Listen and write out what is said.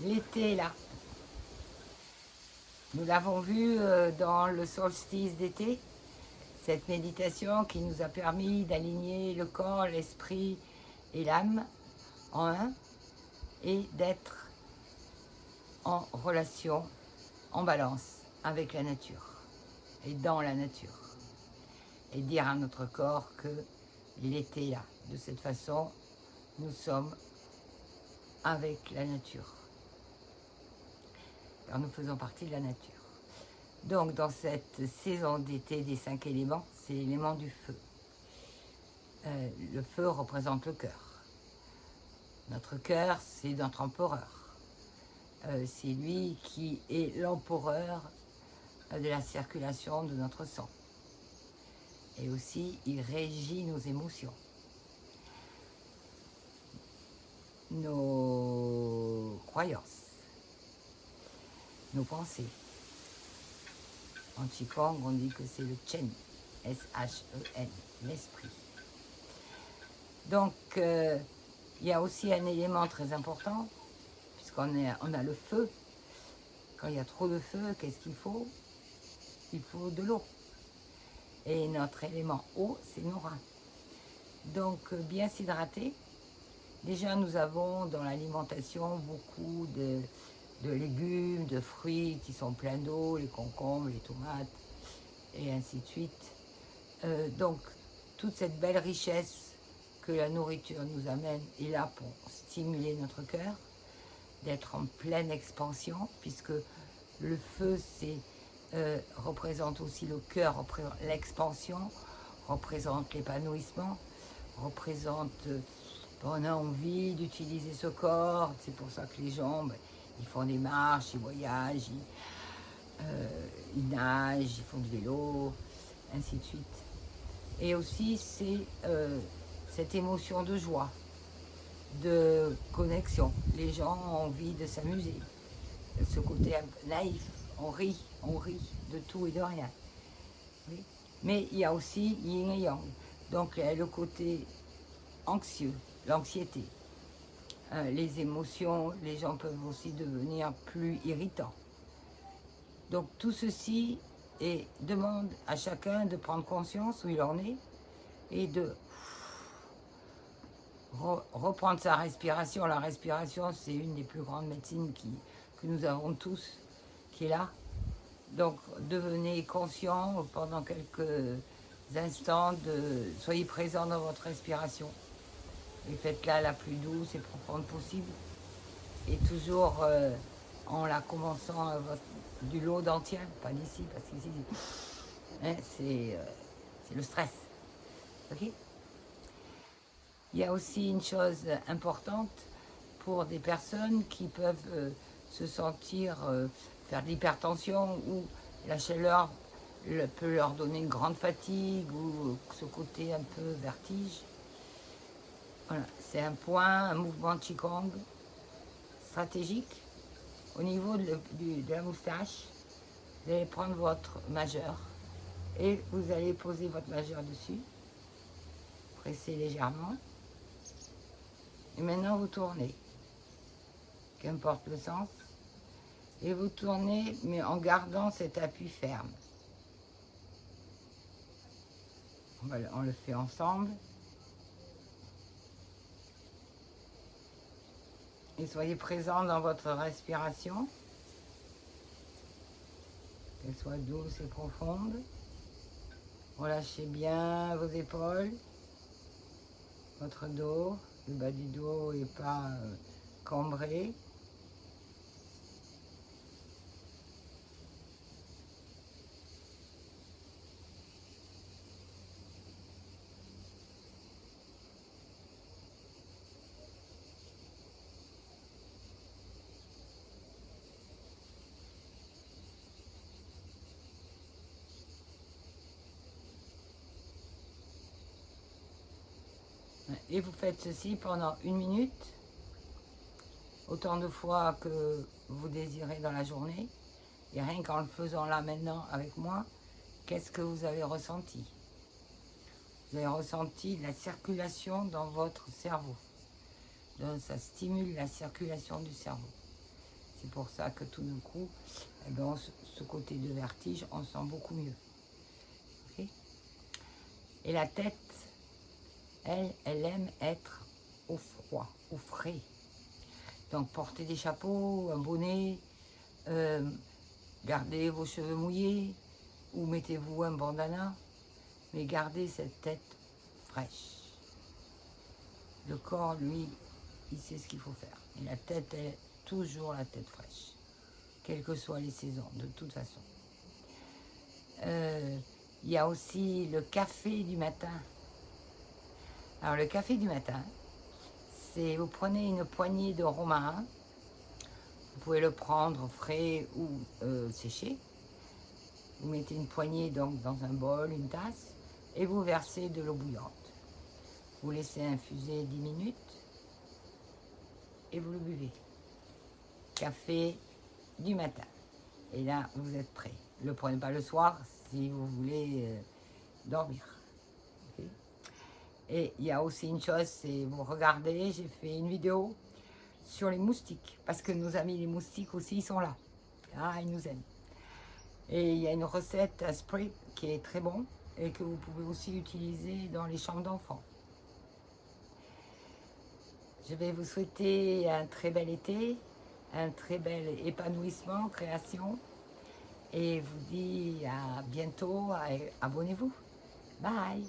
L'été est là. Nous l'avons vu dans le solstice d'été, cette méditation qui nous a permis d'aligner le corps, l'esprit et l'âme en un et d'être en relation, en balance avec la nature et dans la nature. Et dire à notre corps que l'été est là. De cette façon, nous sommes avec la nature. Car nous faisons partie de la nature. Donc dans cette saison d'été des 5 éléments, c'est l'élément du feu. Le feu représente le cœur. Notre cœur, c'est notre empereur. C'est lui qui est l'empereur de la circulation de notre sang. Et aussi, il régit nos émotions, nos croyances, nos pensées. En Qigong, on dit que c'est le Chen, S-H-E-N, l'esprit. Donc, il y a aussi un élément très important, puisqu'on a le feu. Quand il y a trop de feu, qu'est-ce qu'il faut? Il faut de l'eau. Et notre élément eau, c'est nos reins. Donc, bien s'hydrater. Déjà, nous avons dans l'alimentation beaucoup de légumes, de fruits qui sont pleins d'eau, les concombres, les tomates, et ainsi de suite. Donc, toute cette belle richesse que la nourriture nous amène est là pour stimuler notre cœur, d'être en pleine expansion, puisque le feu, représente aussi le cœur, représente l'expansion, représente l'épanouissement, représente on a envie d'utiliser ce corps. C'est pour ça que les gens, ils font des marches, ils voyagent, ils nagent, ils font du vélo, ainsi de suite. Et aussi, c'est cette émotion de joie, de connexion. Les gens ont envie de s'amuser. Ce côté un peu naïf, on rit de tout et de rien. Oui. Mais il y a aussi yin et yang. Donc le côté anxieux, l'anxiété, les émotions, les gens peuvent aussi devenir plus irritants. Donc tout ceci demande à chacun de prendre conscience où il en est et de reprendre sa respiration. La respiration, c'est une des plus grandes médecines que nous avons tous, qui est là. Donc devenez conscient pendant quelques instants, soyez présent dans votre respiration. Et faites-la la plus douce et profonde possible. Et toujours en la commençant du lot d'entier, pas d'ici, parce qu'ici, c'est le stress. Okay. Il y a aussi une chose importante pour des personnes qui peuvent se sentir faire de l'hypertension ou la chaleur peut leur donner une grande fatigue ou ce côté un peu vertige. Voilà, c'est un mouvement de Qigong stratégique. Au niveau de la moustache, vous allez prendre votre majeur et vous allez poser votre majeur dessus, presser légèrement. Et maintenant vous tournez, qu'importe le sens, et vous tournez mais en gardant cet appui ferme. On le fait ensemble. Et soyez présent dans votre respiration, qu'elle soit douce et profonde. Relâchez bien vos épaules, votre dos, le bas du dos n'est pas cambré. Et vous faites ceci pendant 1 minute, autant de fois que vous désirez dans la journée. Et rien qu'en le faisant là maintenant avec moi, qu'est-ce que vous avez ressenti? Vous avez ressenti la circulation dans votre cerveau. Donc ça stimule la circulation du cerveau. C'est pour ça que tout d'un coup, eh ben, ce côté de vertige, on sent beaucoup mieux. Okay. Et la tête, elle aime être au froid, au frais. Donc portez des chapeaux, un bonnet, gardez vos cheveux mouillés ou mettez-vous un bandana, mais gardez cette tête fraîche. Le corps, lui, il sait ce qu'il faut faire. Et la tête, elle est toujours la tête fraîche, quelles que soient les saisons, de toute façon. Il y a aussi le café du matin. Alors le café du matin, c'est vous prenez une poignée de romarin, vous pouvez le prendre frais ou séché. Vous mettez une poignée donc dans un bol, une tasse, et vous versez de l'eau bouillante. Vous laissez infuser 10 minutes et vous le buvez. Café du matin. Et là, vous êtes prêt. Ne le prenez pas le soir si vous voulez dormir. Okay. Et il y a aussi une chose, c'est vous regardez, j'ai fait une vidéo sur les moustiques. Parce que nos amis les moustiques aussi, ils sont là. Ah, ils nous aiment. Et il y a une recette, un spray qui est très bon et que vous pouvez aussi utiliser dans les chambres d'enfants. Je vais vous souhaiter un très bel été, un très bel épanouissement, création. Et vous dis à bientôt, abonnez-vous. Bye!